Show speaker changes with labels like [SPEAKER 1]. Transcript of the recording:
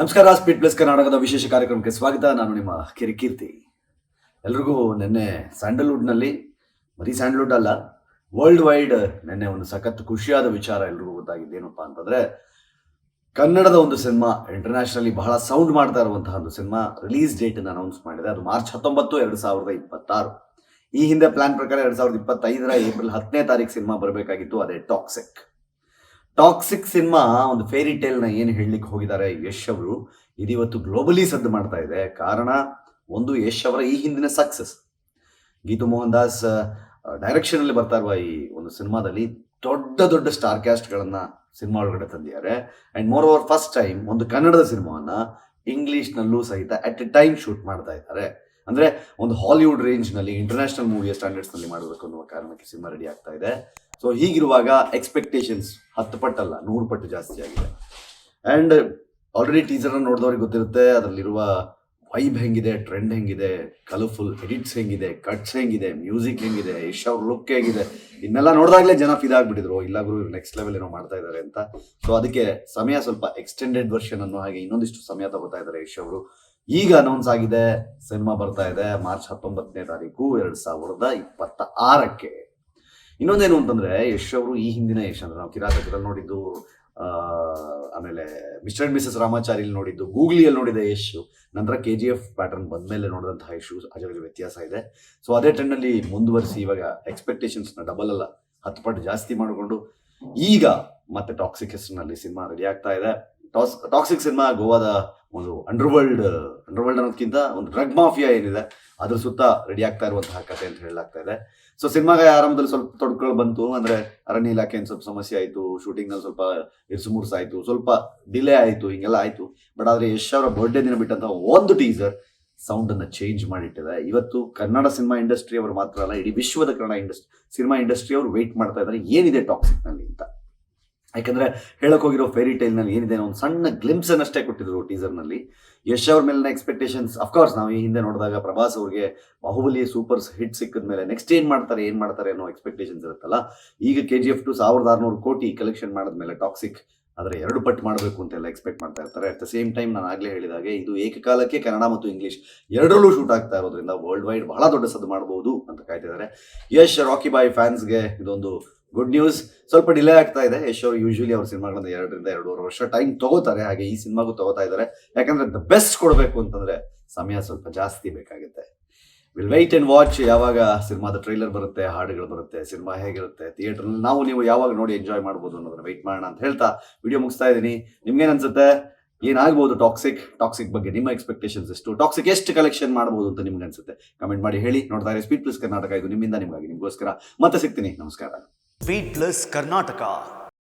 [SPEAKER 1] ನಮಸ್ಕಾರ. Speed plus ಕರ್ನಾಟಕದ ವಿಶೇಷ ಕಾರ್ಯಕ್ರಮಕ್ಕೆ ಸ್ವಾಗತ. ನಾನು ನಿಮ್ಮ ಕಿರಿಕೀರ್ತಿ. ಎಲ್ರಿಗೂ ನಿನ್ನೆ ಸ್ಯಾಂಡಲ್ವುಡ್ನಲ್ಲಿ, ಬರೀ ಸ್ಯಾಂಡಲ್ವುಡ್ ಅಲ್ಲ, ವರ್ಲ್ಡ್ ವೈಡ್ ನಿನ್ನೆ ಒಂದು ಸಖತ್ ಖುಷಿಯಾದ ವಿಚಾರ ಎಲ್ರಿಗೂ ಗೊತ್ತಾಗಿದ್ದೇನಪ್ಪ ಅಂತಂದ್ರೆ, ಕನ್ನಡದ ಒಂದು ಸಿನಿಮಾ ಇಂಟರ್ನ್ಯಾಷನಲಿ ಬಹಳ ಸೌಂಡ್ ಮಾಡ್ತಾ ಇರುವಂತಹ ಒಂದು ಸಿನಿಮಾ ರಿಲೀಸ್ ಡೇಟ್ ಅನ್ನು ಅನೌನ್ಸ್ ಮಾಡಿದೆ. ಅದು ಮಾರ್ಚ್ 19, 2026. ಈ ಹಿಂದೆ ಪ್ಲಾನ್ ಪ್ರಕಾರ 2025 ಏಪ್ರಿಲ್ 10 ಸಿನಿಮಾ ಬರಬೇಕಾಗಿತ್ತು. ಅದೇ ಟಾಕ್ಸಿಕ್ ಸಿನಿಮಾ ಒಂದು ಫೇರಿ ಟೇಲ್ ನ ಏನು ಹೇಳಲಿಕ್ಕೆ ಹೋಗಿದ್ದಾರೆ ಯಶ್ ಅವರು, ಇದಿವತ್ತು ಗ್ಲೋಬಲಿ ಸದ್ದು ಮಾಡ್ತಾ ಇದೆ. ಕಾರಣ ಒಂದು, ಯಶ್ ಅವರ ಈ ಹಿಂದಿನ ಸಕ್ಸಸ್. ಗೀತು ಮೋಹನ್ ದಾಸ್ ಡೈರೆಕ್ಷನ್ ಅಲ್ಲಿ ಬರ್ತಾ ಇರುವ ಈ ಒಂದು ಸಿನಿಮಾದಲ್ಲಿ ದೊಡ್ಡ ದೊಡ್ಡ ಸ್ಟಾರ್ ಕ್ಯಾಸ್ಟ್ ಗಳನ್ನ ಸಿನಿಮಾ ಒಳಗಡೆ ತಂದಿದ್ದಾರೆ. And more over first time ಒಂದು ಕನ್ನಡದ ಸಿನಿಮಾವನ್ನ ಇಂಗ್ಲಿಷ್ ನಲ್ಲೂ ಸಹಿತ ಅಟ್ ಎ ಟೈಮ್ ಶೂಟ್ ಮಾಡ್ತಾ ಇದ್ದಾರೆ. ಅಂದ್ರೆ ಒಂದು ಹಾಲಿವುಡ್ ರೇಂಜ್ ನಲ್ಲಿ, ಇಂಟರ್ನ್ಯಾಷನಲ್ ಮೂವಿಯ ಸ್ಟ್ಯಾಂಡರ್ಡ್ಸ್ ನಲ್ಲಿ ಮಾಡಬೇಕು ಅನ್ನುವ ಕಾರಣಕ್ಕೆ ಸಿನಿಮಾ ರೆಡಿ ಆಗ್ತಾ ಇದೆ. ಸೊ ಹೀಗಿರುವಾಗ ಎಕ್ಸ್ಪೆಕ್ಟೇಷನ್ಸ್ 10 ಪಟ್ಟಲ್ಲ 100 ಪಟ್ಟು ಜಾಸ್ತಿ ಆಗಿದೆ. ಅಂಡ್ ಆಲ್ರೆಡಿ ಟೀಸರ್ ನೋಡಿದವ್ರಿಗೆ ಗೊತ್ತಿರುತ್ತೆ, ಅದರಲ್ಲಿರುವ ವೈಬ್ ಹೆಂಗಿದೆ, ಟ್ರೆಂಡ್ ಹೆಂಗಿದೆ, ಕಲರ್ಫುಲ್ ಎಡಿಟ್ಸ್ ಹೆಂಗಿದೆ, ಕಟ್ಸ್ ಹೆಂಗಿದೆ, ಮ್ಯೂಸಿಕ್ ಹೆಂಗಿದೆ, ಯಶ್ ಅವ್ರ ಲುಕ್ ಹೇಗಿದೆ, ಇದನ್ನೆಲ್ಲ ನೋಡಿದಾಗಲೇ ಜನ ಫಿದಾಗ್ಬಿಟ್ಟಿದ್ರು, ಇಲ್ಲ ಗುರು ನೆಕ್ಸ್ಟ್ ಲೆವೆಲ್ ಏನೋ ಮಾಡ್ತಾ ಇದ್ದಾರೆ ಅಂತ. ಸೊ ಅದಕ್ಕೆ ಸಮಯ ಸ್ವಲ್ಪ ಎಕ್ಸ್ಟೆಂಡೆಡ್ ವರ್ಷನ್ ಅನ್ನೋ ಹಾಗೆ ಇನ್ನೊಂದಿಷ್ಟು ಸಮಯ ತಗೋತಾ ಇದ್ದಾರೆ ಯಶ್ ಅವರು. ಈಗ ಅನೌನ್ಸ್ ಆಗಿದೆ, ಸಿನಿಮಾ ಬರ್ತಾ ಇದೆ ಮಾರ್ಚ್ 19, 2026. ಇನ್ನೊಂದೇನು ಅಂತಂದ್ರೆ, ಯಶ್ ಅವರು ಈ ಹಿಂದಿನ ಯಶ್ ಅಂದ್ರೆ ನಾವು ಕಿರಾತಕದಲ್ಲಿ ನೋಡಿದ್ದು, ಆಮೇಲೆ ಮಿಸ್ಟರ್ ಅಂಡ್ ಮಿಸಸ್ ರಾಮಾಚಾರಿಯಲ್ಲಿ ನೋಡಿದ್ದು, ಗೂಗ್ಲಿಯಲ್ಲಿ ನೋಡಿದ ಯಶ್, ನಂತರ KGF ಪ್ಯಾಟರ್ನ್ ಬಂದ್ಮೇಲೆ ನೋಡಿದಂತಹ ಯಶ್ ಅದರಲ್ಲಿ ವ್ಯತ್ಯಾಸ ಇದೆ. ಸೊ ಅದೇ ಟ್ರೆಂಡ್ನಲ್ಲಿ ಮುಂದುವರಿಸಿ ಇವಾಗ ಎಕ್ಸ್ಪೆಕ್ಟೇಷನ್ಸ್ನ ಡಬಲ್ ಅಲ್ಲ 10 ಪಟ್ಟು ಜಾಸ್ತಿ ಮಾಡಿಕೊಂಡು ಈಗ ಮತ್ತೆ ಟಾಕ್ಸಿಕ್ ಹೆಸರಿನಲ್ಲಿ ಸಿನಿಮಾ ರೆಡಿ ಆಗ್ತಾ ಇದೆ. ಟಾಕ್ಸಿಕ್ ಸಿನಿಮಾ ಗೋವಾದ ಒಂದು ಅಂಡರ್ವರ್ಲ್ಡ್ ಅನ್ನೋದಕ್ಕಿಂತ ಒಂದು ಡ್ರಗ್ ಮಾಫಿಯಾ ಏನಿದೆ ಅದ್ರ ಸುತ್ತ ರೆಡಿ ಆಗ್ತಾ ಇರುವಂತಹ ಕಥೆ ಅಂತ ಹೇಳಲಾಗ್ತಾ ಇದೆ. ಸೊ ಸಿನಿಮಾಗೆ ಆರಂಭದಲ್ಲಿ ಸ್ವಲ್ಪ ತೊಡಕುಗಳು ಬಂತು. ಅಂದ್ರೆ ಅರಣ್ಯ ಇಲಾಖೆ ಸ್ವಲ್ಪ ಸಮಸ್ಯೆ ಆಯಿತು, ಶೂಟಿಂಗ್ ನಲ್ಲಿ ಸ್ವಲ್ಪ ಇರ್ಸುಮುರ್ಸ್ ಆಯಿತು, ಸ್ವಲ್ಪ ಡಿಲೇ ಆಯಿತು, ಹಿಂಗೆಲ್ಲ ಆಯಿತು. ಬಟ್ ಆದ್ರೆ ಯಶ್ ಅವರ ಬರ್ಡೇ ದಿನ ಬಿಟ್ಟಂತಹ ಒಂದು ಟೀಸರ್ ಸೌಂಡ್ ಅನ್ನ ಚೇಂಜ್ ಮಾಡಿಟ್ಟಿದೆ. ಇವತ್ತು ಕನ್ನಡ ಸಿನಿಮಾ ಇಂಡಸ್ಟ್ರಿ ಅವರು ಮಾತ್ರ ಅಲ್ಲ, ಇಡೀ ವಿಶ್ವದ ಕನ್ನಡ ಸಿನಿಮಾ ಇಂಡಸ್ಟ್ರಿ ಅವರು ವೇಟ್ ಮಾಡ್ತಾ ಇದ್ದಾರೆ ಏನಿದೆ ಟಾಕ್ಸಿಕ್ ನಲ್ಲಿ ಅಂತ. ಯಾಕಂದ್ರೆ ಹೇಳಕ್ ಹೋಗಿರೋ ಫೇರಿ ಟೈಲ್ ನಲ್ಲಿ ಏನಿದೆ ಒಂದು ಸಣ್ಣ ಗ್ಲಿಮ್ಸ್ ಅನ್ನಷ್ಟೇ ಕೊಟ್ಟಿದ್ರು ಟೀಸರ್ ನಲ್ಲಿ. ಯಶ್ ಅವ್ರ ಮೇಲಿನ ಎಕ್ಸ್ಪೆಕ್ಟೇಷನ್ಸ್, ಅಫ್ಕೋರ್ಸ್ ನಾವು ಈ ಹಿಂದೆ ನೋಡಿದಾಗ ಪ್ರಭಾಸ್ ಅವ್ರಿಗೆ ಬಾಹುಬಲಿ ಸೂಪರ್ ಹಿಟ್ ಸಿಕ್ಕಿದ ಮೇಲೆ ನೆಕ್ಸ್ಟ್ ಏನ್ ಮಾಡ್ತಾರೆ ಅನ್ನೋ ಎಕ್ಸ್ಪೆಕ್ಟೇಷನ್ಸ್ ಇರುತ್ತಲ್ಲ. ಈಗ KGF 1600 ಕೋಟಿ ಕಲೆಕ್ಷನ್ ಮಾಡಿದ್ಮೇಲೆ ಟಾಕ್ಸಿಕ್ ಆದರೆ 2 ಪಟ್ಟು ಮಾಡಬೇಕು ಅಂತೆಲ್ಲ ಎಕ್ಸ್ಪೆಕ್ಟ್ ಮಾಡ್ತಾ ಇರ್ತಾರೆ. ಅಟ್ ದ ಸೇಮ್ ಟೈಮ್ ನಾನು ಆಗ್ಲೇ ಹೇಳಿದಾಗೆ ಇದು ಏಕಕಾಲಕ್ಕೆ ಕನ್ನಡ ಮತ್ತು ಇಂಗ್ಲಿಷ್ ಎರಡರಲ್ಲೂ ಶೂಟ್ ಆಗ್ತಾ ಇರೋದ್ರಿಂದ ವರ್ಲ್ಡ್ ವೈಡ್ ಬಹಳ ದೊಡ್ಡ ಸದ್ದು ಮಾಡಬಹುದು ಅಂತ ಕಾಯ್ತಿದ್ದಾರೆ. ಯಶ್ ರಾಕಿ ಬಾಯ್ ಫ್ಯಾನ್ಸ್ಗೆ ಇದೊಂದು ಗುಡ್ ನ್ಯೂಸ್. ಸ್ವಲ್ಪ ಡಿಲೇ ಆಗ್ತಾ ಇದೆ. ಯಶ್ ಅವರು ಯೂಶಲಿ ಅವ್ರ ಸಿನಿಮಾಗಳನ್ನ 2 ರಿಂದ 2.5 ವರ್ಷ ಟೈಮ್ ತಗೋತಾರೆ. ಹಾಗೆ ಈ ಸಿನಿಮಾಗೂ ತಗೋತಾ ಇದ್ದಾರೆ. ಯಾಕಂದ್ರೆ ದ ಬೆಸ್ಟ್ ಕೊಡಬೇಕು ಅಂತಂದ್ರೆ ಸಮಯ ಸ್ವಲ್ಪ ಜಾಸ್ತಿ ಬೇಕಾಗುತ್ತೆ. Will white and watch. ಯಾವಾಗ ಸಿನಿಮಾದ ಟ್ರೈಲರ್ ಬರುತ್ತೆ, ಹಾಡುಗಳು ಬರುತ್ತೆ, ಸಿನಿಮಾ ಹೇಗಿರುತ್ತೆ, ಥಿಯೇಟರ್ ನೀವು ಯಾವಾಗ ನೋಡಿ ಎಂಜಾಯ್ ಮಾಡ್ಬೋದು ಅನ್ನೋದನ್ನ ವೈಟ್ ಮಾಡೋಣ ಅಂತ ಹೇಳ್ತಾ ವಿಡಿಯೋ ಮುಗಿಸ್ತಾ ಇದ್ದೀನಿ. ನಿಮ್ಗೇನ್ ಅನ್ಸುತ್ತೆ, ಏನಾಗ್ಬೋದು ಟಾಕ್ಸಿಕ್ ಬಗ್ಗೆ ನಿಮ್ಮ ಎಕ್ಸ್ಪೆಕ್ಟೇಷನ್ಸ್ ಎಷ್ಟು? ಟಾಕ್ಸಿಕ್ ಎಷ್ಟು ಕಲೆಕ್ಷನ್ ಮಾಡ್ಬೋದು ಅಂತ ನಿಮ್ಗೆ ಅನ್ಸುತ್ತೆ? ಕಮೆಂಟ್ ಮಾಡಿ ಹೇಳಿ. ನೋಡ್ತಾ ಇರಿ ಸ್ಪೀಡ್ ಪ್ಲಸ್ ಕರ್ನಾಟಕ. ಇದು ನಿಮ್ಮಿಂದ ನಿಮಗಾಗಿ, ನಿಮಗೋಸ್ಕರ. ಮತ್ತೆ ಸಿಗ್ತೀನಿ. ನಮಸ್ಕಾರ.
[SPEAKER 2] Speed plus Karnataka.